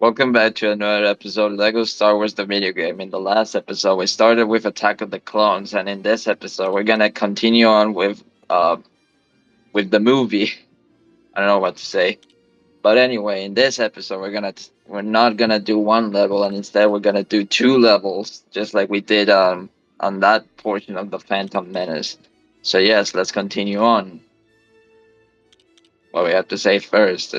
Welcome back to another episode of Lego Star Wars the video game. In the last episode, we started with Attack of the Clones, and in this episode, we're gonna continue on with the movie. I don't know what to say, but anyway, in this episode, we're not gonna do one level, and instead we're gonna do two levels, just like we did on that portion of the Phantom Menace. So yes, let's continue on. What we have to say first.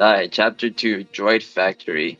Alright, Chapter 2, Droid Factory.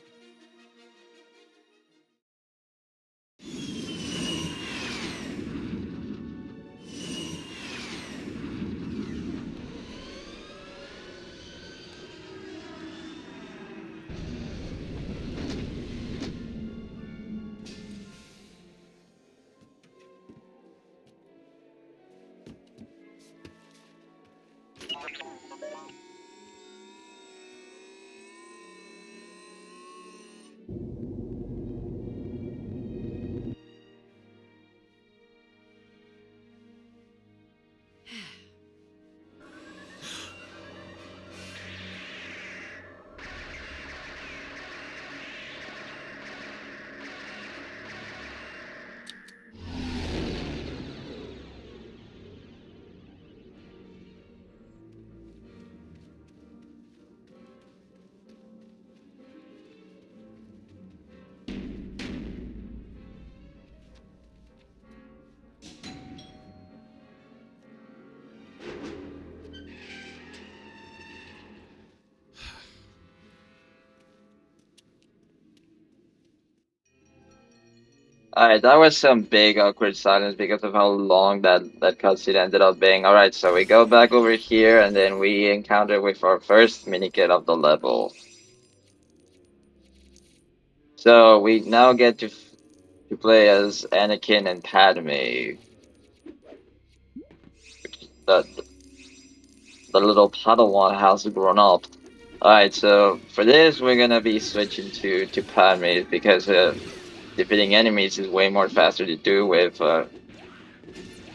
Alright, that was some big awkward silence because of how long that cutscene ended up being. Alright, so we go back over here and then we encounter with our first minikit of the level. So we now get to play as Anakin and Padme, the the little Padawan has grown up. Alright, so for this we're gonna be switching to Padme because defeating enemies is way more faster to do with her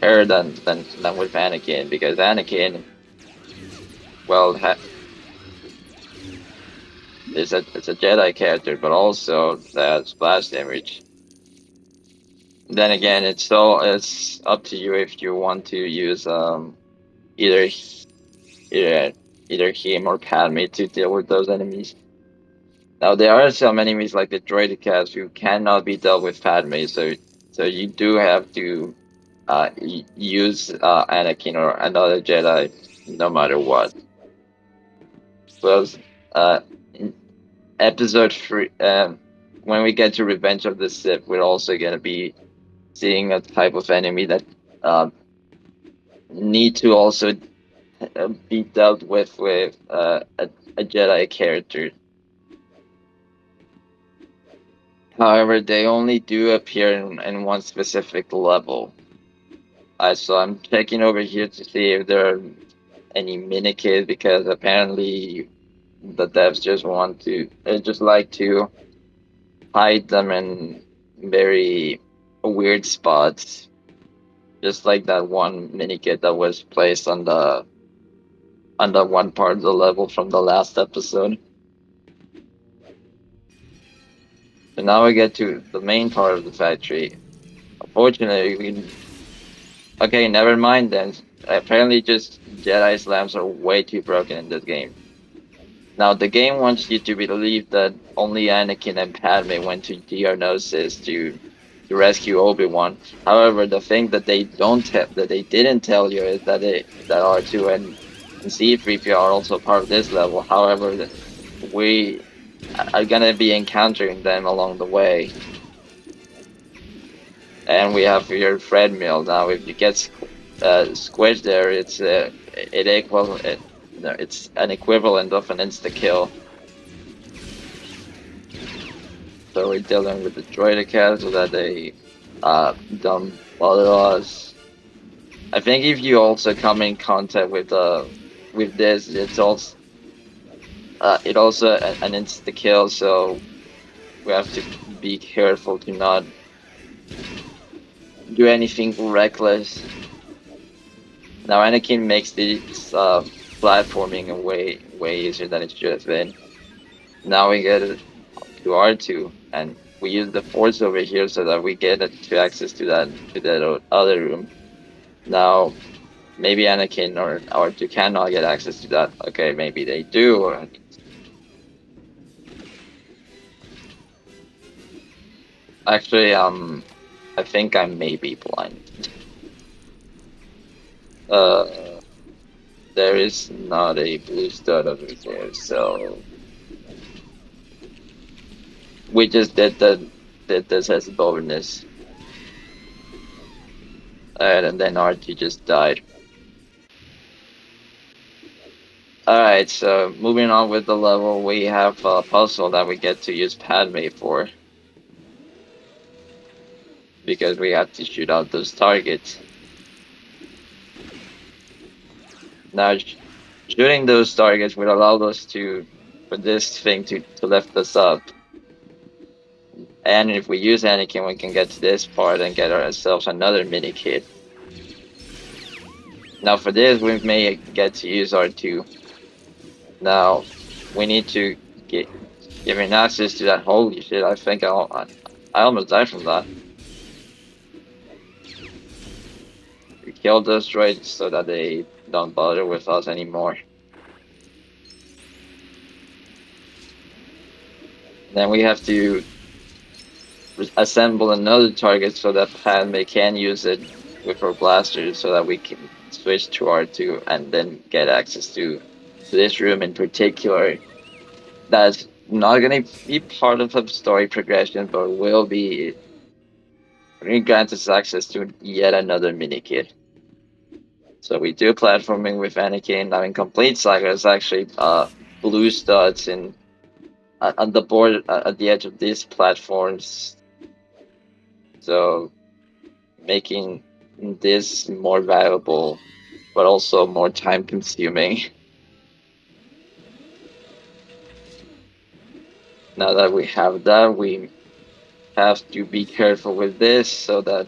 than with Anakin because Anakin, well, it's a Jedi character, but also that splash damage. Then again, it's up to you if you want to use either either either him or Padme to deal with those enemies. Now there are some enemies like the Droidicast who cannot be dealt with Padme, so you do have to use Anakin or another Jedi no matter what. So uh, episode 3, when we get to Revenge of the Sith, we're also gonna be seeing a type of enemy that uh, need to also be dealt with a Jedi character. However, they only do appear in one specific level. So I'm checking over here to see if there are any minikits because apparently the devs just want to, just like to hide them in very weird spots, just like that one minikit that was placed on the one part of the level from the last episode. So now we get to the main part of the factory. Unfortunately, okay, never mind then. Apparently, just Jedi slams are way too broken in this game. Now, the game wants you to believe that only Anakin and Padme went to Geonosis to rescue Obi-Wan. However, the thing that they didn't tell you is that R2 and C-3PO are also part of this level. However, we are gonna be encountering them along the way. And we have your Fred Mill now. If you get squished there, it's an equivalent of an insta kill. So we're dealing with the Droidicast so that they don't bother us. I think if you also come in contact with this, it also an insta kill. So we have to be careful to not do anything reckless. Now Anakin makes this platforming way easier than it should have been. Now we get it to R2, and we use the force over here so that we get it to access to that other room. Now maybe Anakin or R2 cannot get access to that. Okay, maybe they do. Actually, I think I may be blind. Uh, there is not a blue stud over there, so we just did this as a bonus, and then R2 just died. Alright, so moving on with the level, we have a puzzle that we get to use Padme for, because we have to shoot out those targets. Now, shooting those targets would allow us for this thing to lift us up. And if we use Anakin, we can get to this part and get ourselves another mini kit. Now, for this, we may get to use R2. Now, we need to get giving access to that. Holy shit! I almost died from that. We kill those droids so that they don't bother with us anymore. Then we have to assemble another target so that Padme can use it with her blasters so that we can switch to R2 and then get access to this room in particular. That's not going to be part of the story progression, but will be grant us access to yet another mini kit. So we do platforming with Anakin. Now in Complete Saga, it's actually blue studs in on the board at the edge of these platforms. So making this more valuable, but also more time consuming. Now that we have that, we have to be careful with this so that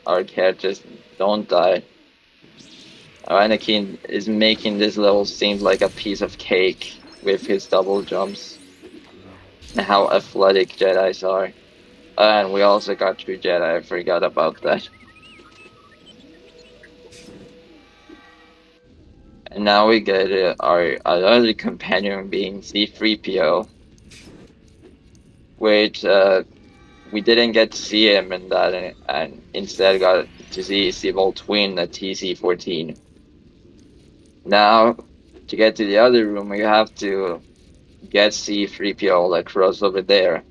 our characters don't die. Anakin is making this level seem like a piece of cake with his double jumps and how athletic Jedi's are. And we also got True Jedi, I forgot about that. And now we get our other companion being C3PO, which we didn't get to see him in that, and instead got to see his evil twin, the TC-14. Now, to get to the other room, we have to get C3PO across over there.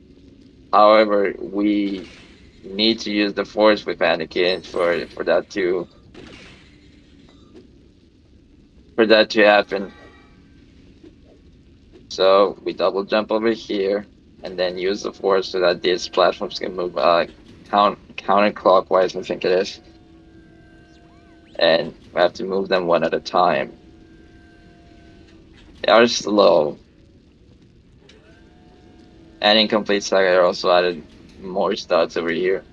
However, we need to use the Force with Anakin for that to happen. So we double jump over here and then use the Force so that these platforms can move counterclockwise, I think it is, and we have to move them one at a time. They are slow. And in Complete Saga, I also added more studs over here.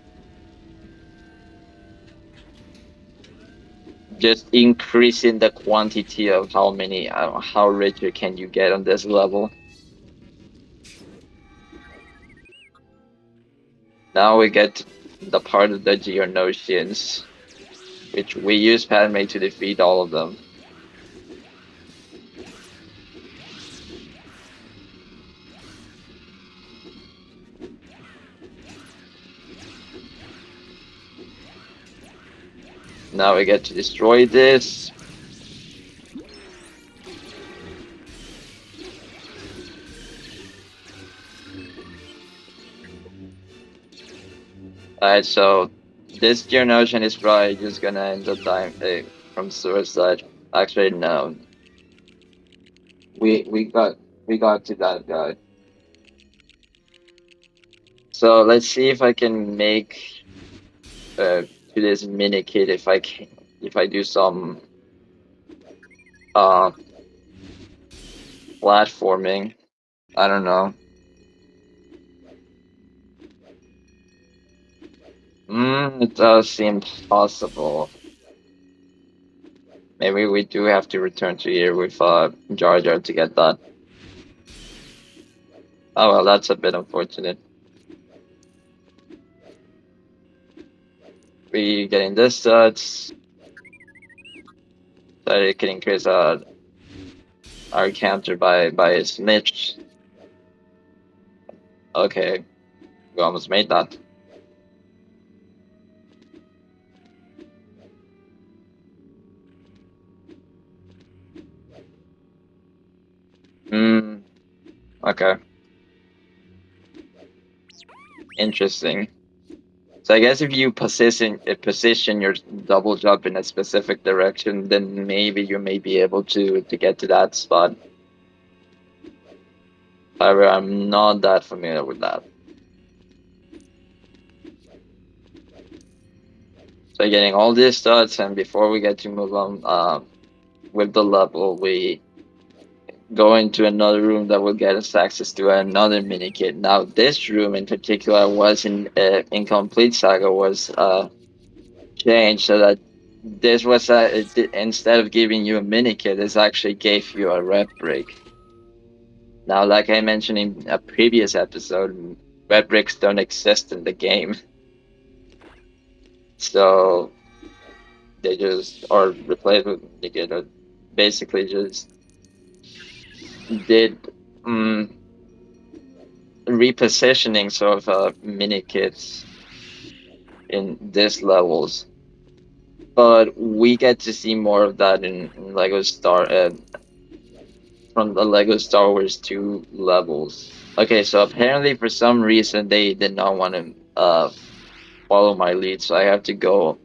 Just increasing the quantity of how richer can you get on this level. Now we get the part of the Geonosians, which we use Padme to defeat all of them. Now we get to destroy this. Alright, so this Geonosian is probably just gonna end up dying from suicide. Actually, no. We we got we got to that guy. So let's see if I can make to this mini kit if I do some uh platforming. I don't know. It does seem possible. Maybe we do have to return to here with Jar Jar to get that. Oh well, that's a bit unfortunate. We getting this so that it can increase our counter by a smidge. Okay, we almost made that. Hmm. Okay. Interesting. So I guess if you position your double jump in a specific direction, then maybe you may be able to get to that spot. However, I'm not that familiar with that. So getting all these stats, and before we get to move on with the level, we go into another room that will get us access to another mini kit. Now, this room in particular was in Incomplete Saga was changed so that this was instead of giving you a mini kit, this actually gave you a rep break. Now, like I mentioned in a previous episode, rep breaks don't exist in the game, so they just or replaced with mini kit, or basically just did um, repositioning sort of mini kits in this levels. But we get to see more of that in Lego Star from the Lego Star Wars 2 levels. Okay, so apparently for some reason they did not want to follow my lead, so I have to go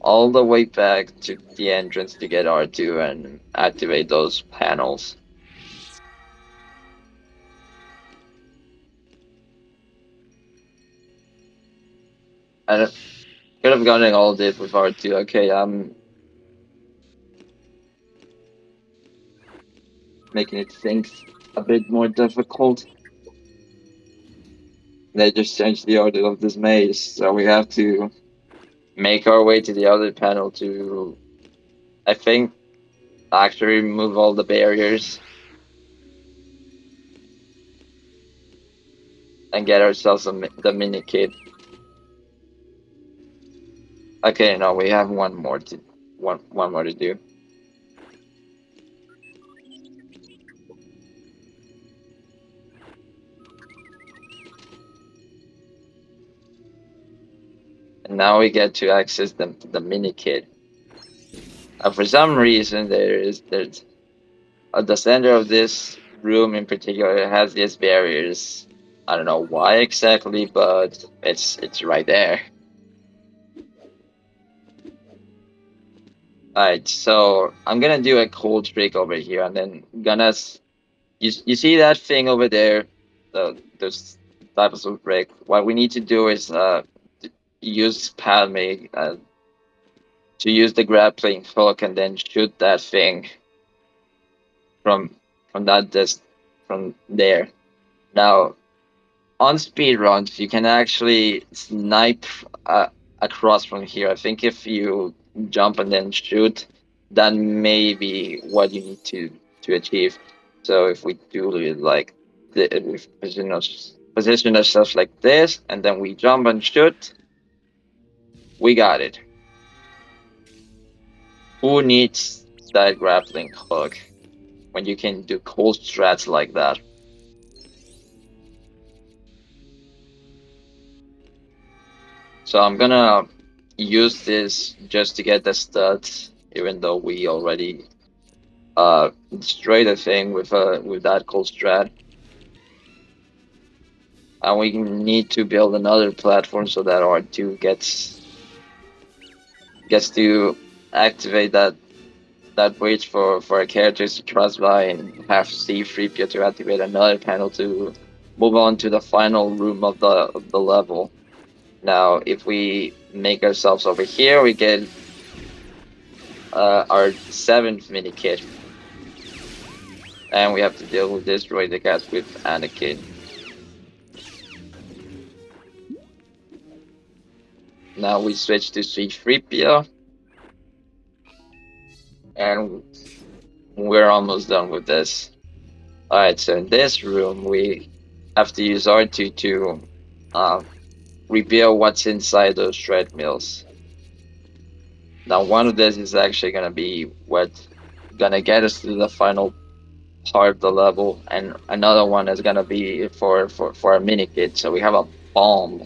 all the way back to the entrance to get R2 and activate those panels. I could have gotten all this with R2. Okay, I'm making it things a bit more difficult. They just changed the order of this maze, so we have to make our way to the other panel to, I think, actually remove all the barriers and get ourselves the mini kit. Okay, no, we have one more to do. And now we get to access the mini kit. For some reason, there's at the center of this room in particular it has these barriers. I don't know why exactly, but it's right there. Alright, so I'm gonna do a cold trick over here, and then you see that thing over there, those types of brick. What we need to do is use Padme to use the grappling hook and then shoot that thing from from that dis from there. Now on speed runs, you can actually snipe across from here. I think if you jump and then shoot, that may be what you need to achieve. So if we do it like we position ourselves like this, and then we jump and shoot, we got it. Who needs that grappling hook when you can do cool strats like that? So I'm gonna use this just to get the stats, even though we already destroyed the thing with that cool strat. And we need to build another platform so that R2 gets to activate that bridge for our characters to cross by and have C3PO to activate another panel to move on to the final room of the level. Now, if we make ourselves over here, we get our seventh mini kit, and we have to deal with this droid that gets with Anakin. Now we switch to C3PO. and we're almost done with this. All right, so in this room we have to use R2 to uh, reveal what's inside those treadmills. Now, one of this is actually gonna be what's gonna get us to the final part of the level, and another one is gonna be for a mini kit. So we have a bomb,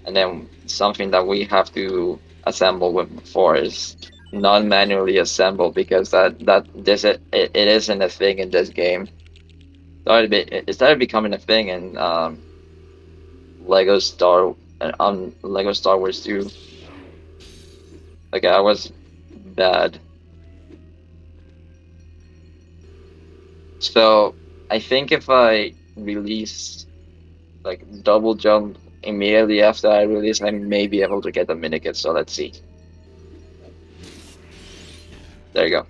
and then something that we have to assemble with for is non manually assemble because it isn't a thing in this game. It started becoming a thing in Lego Star on Lego Star Wars 2. Like I was bad. So I think if I release like double jump immediately after I release, I may be able to get the minikit. So let's see. There you go.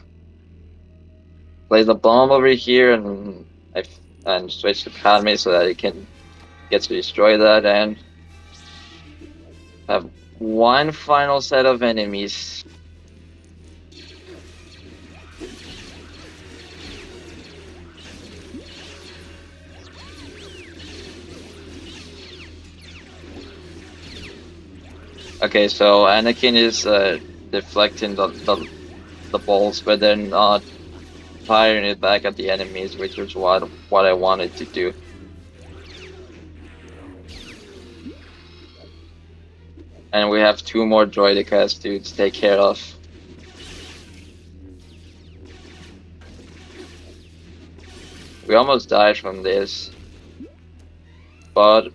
Place the bomb over here and switch to Padme so that it can get to destroy that and have one final set of enemies. Okay, so Anakin is deflecting the balls, but then not firing it back at the enemies, which is what I wanted to do. And we have two more droidicas to take care of. We almost died from this, but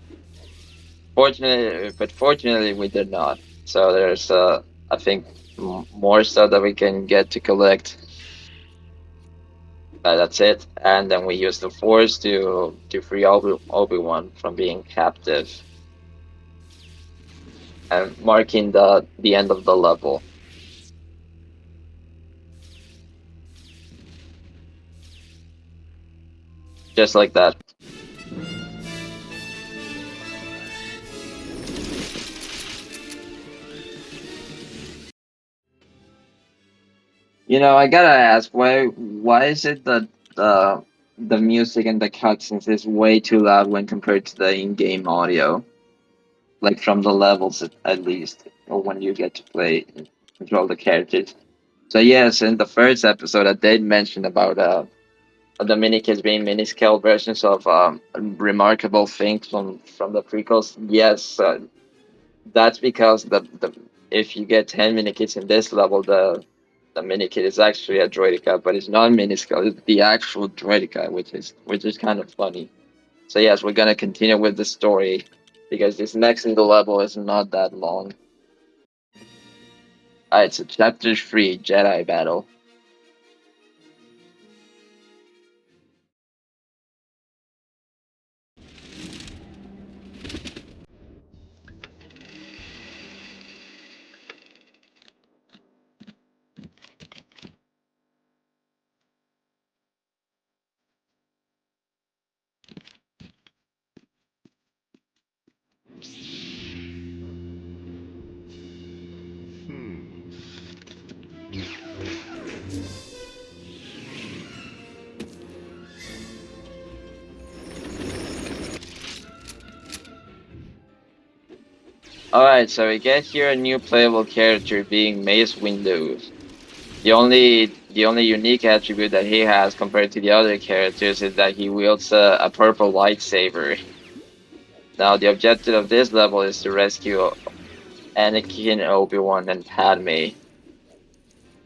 fortunately we did not. So there's I think more stuff that we can get to collect. That's it, and then we use the Force to free Obi-Wan from being captive and marking the end of the level, just like that. I gotta ask, why is it that the music and the cutscenes is way too loud when compared to the in-game audio, like from the levels at least, or when you get to play and control the characters? So yes, in the first episode, I did mention about the mini kids being mini scale versions of remarkable things from the prequels. Yes, that's because the if you get 10 mini kits in this level, the mini kit is actually a droidica, but it's not mini scale. It's the actual droidica, which is kind of funny. So yes, we're gonna continue with the story because this next in the level is not that long. Alright, so chapter 3, Jedi Battle. Alright, so we get here a new playable character being Mace Windu. The only unique attribute that he has compared to the other characters is that he wields a purple lightsaber. Now, the objective of this level is to rescue Anakin, Obi-Wan, and Padme.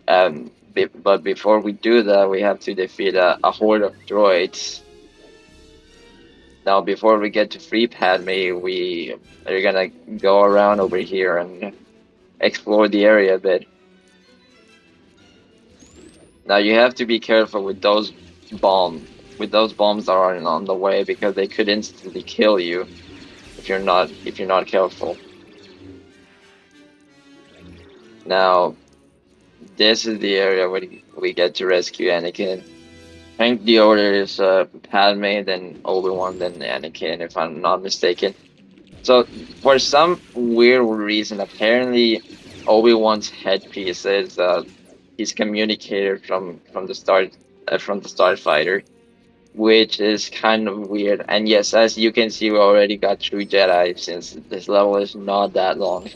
But before we do that, we have to defeat a horde of droids. Now, before we get to free Padme, we are gonna go around over here and explore the area a bit. Now, you have to be careful with those bombs that are on the way because they could instantly kill you if you're not careful. Now, this is the area where we get to rescue Anakin. I think the order is Padme, then Obi-Wan, then Anakin, if I'm not mistaken. So, for some weird reason, apparently Obi-Wan's headpiece his communicator from the starfighter, which is kind of weird. And yes, as you can see, we already got 3 Jedi since this level is not that long.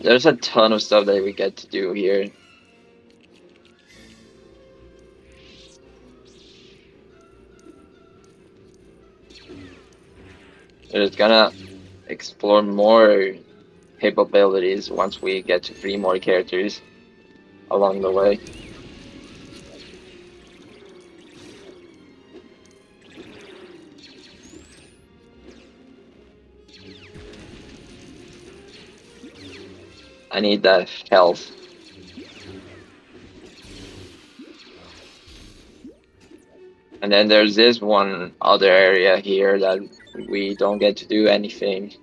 There's a ton of stuff that we get to do here. We're just gonna explore more capabilities once we get to 3 more characters along the way. I need that health. And then there's this one other area here that we don't get to do anything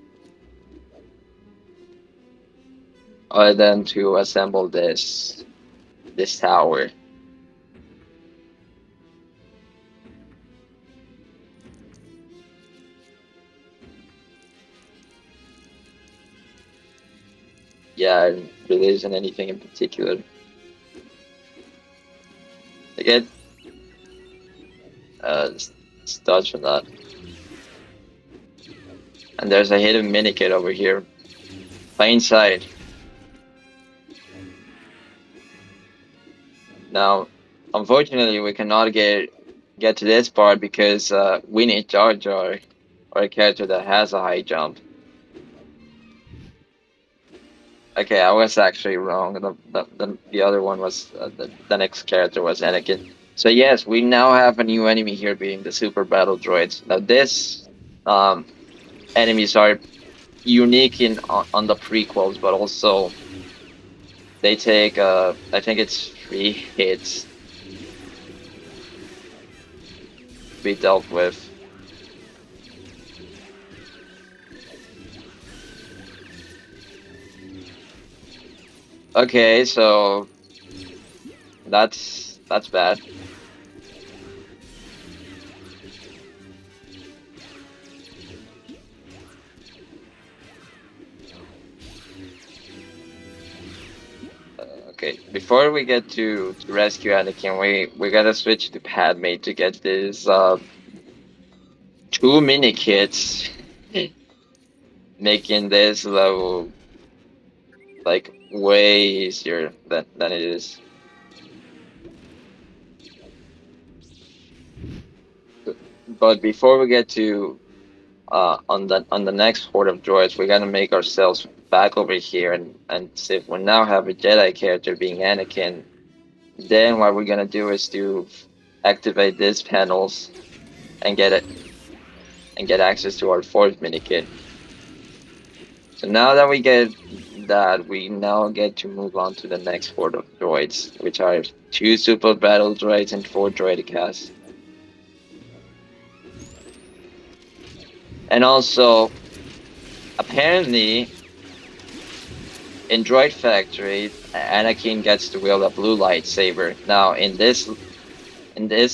other than to assemble this tower. Yeah, it really isn't anything in particular. Again, just dodge from that. And there's a hidden minikit over here. Plain sight. Now, unfortunately, we cannot get to this part because we need Jar Jar, or a character that has a high jump. Okay, I was actually wrong. The other one was the next character was Anakin. So yes, we now have a new enemy here, being the Super Battle Droids. Now this um, enemies are unique on the prequels, but also they take I think it's 3 hits to be dealt with. Okay, so that's bad. Okay, before we get to rescue Anakin, we gotta switch to Padme to get this 2 mini kits, making this level like way easier than it is. But before we get to on the next horde of droids, we gotta make ourselves back over here and see if we now have a Jedi character being Anakin. Then what we're gonna do is to activate these panels and get it and get access to our 4th minikit. So now that we get that, we now get to move on to the next horde of droids, which are 2 super battle droids and 4 droidicas. And also, apparently, in Droid Factory, Anakin gets to wield a blue lightsaber. Now, in this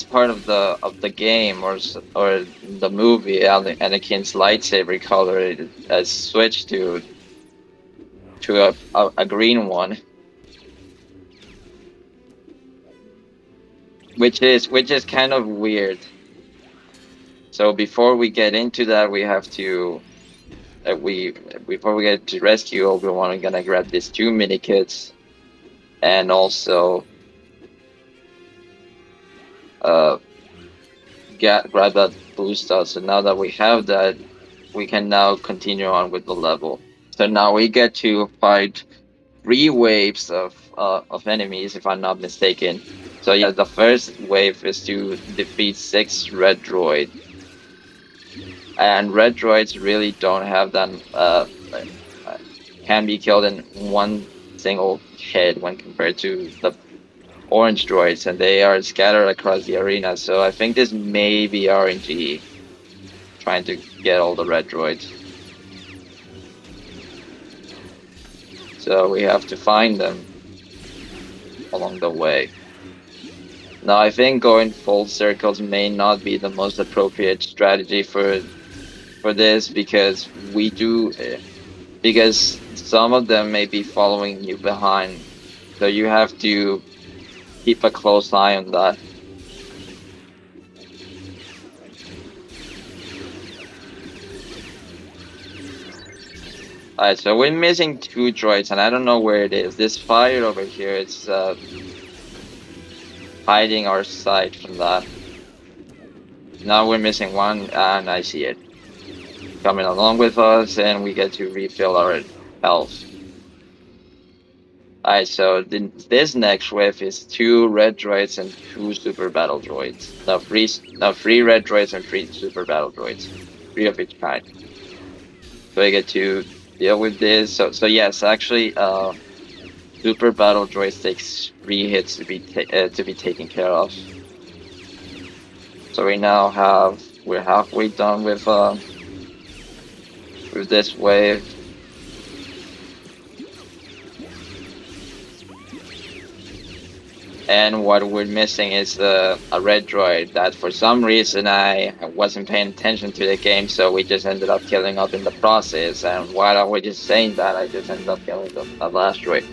part of the game or the movie, Anakin's lightsaber color has switched to a green one, which is kind of weird. So before we get into that, we have to we before we get to rescue Obi-Wan, we're gonna grab these 2 mini kits and also uh grab that booster. So now that we have that, we can now continue on with the level. So now we get to fight 3 waves of enemies, if I'm not mistaken. So yeah, the first wave is to defeat 6 red droid, and red droids really don't have that can be killed in one single hit when compared to the orange droids, and they are scattered across the arena. So I think this may be RNG trying to get all the red droids. So we have to find them along the way. Now, I think going full circles may not be the most appropriate strategy for this because because some of them may be following you behind, so you have to keep a close eye on that. Alright, so we're missing two droids, and I don't know where it is. This fire over here, it's hiding our sight from that. Now we're missing one, and I see it coming along with us, and we get to refill our health. Alright, so this next wave is two red droids and two super battle droids. No, three red droids and three super battle droids. Three of each kind. So I get to deal with this. So yes, actually, super battle droids takes 3 hits to be taken care of. So we're halfway done with this wave. And what we're missing is a red droid that for some reason I wasn't paying attention to the game, so we just ended up killing up in the process. And while I was just saying that, I just ended up killing the last droid.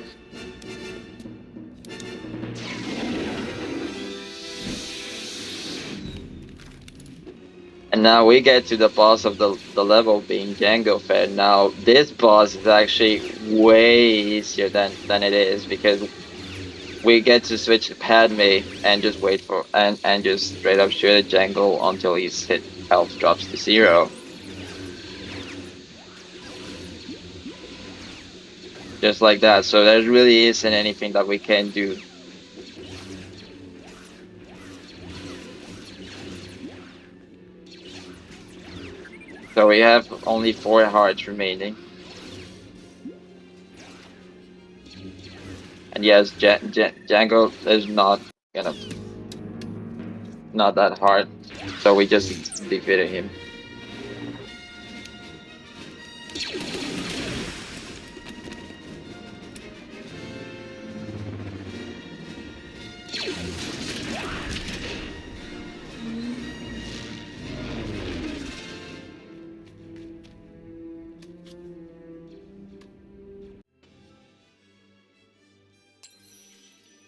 And now we get to the boss of the level being Jango Fett. Now this boss is actually way easier than it is because we get to switch to Padme and just wait for and just straight up shoot at Jango until his hit health drops to 0. Just like that. So there really isn't anything that we can do. So we have only 4 hearts remaining. And yes, Django is gonna not that hard. So we just defeated him.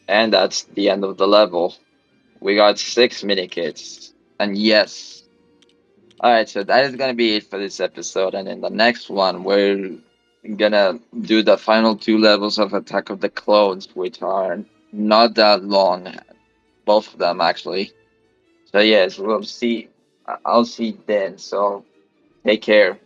And that's the end of the level. We got 6 mini-kits. And yes. Alright, so that is gonna be it for this episode. And in the next one, we're gonna do the final 2 levels of Attack of the Clones, which are not that long. Both of them, actually. So yes, we'll see. I'll see you then. So take care.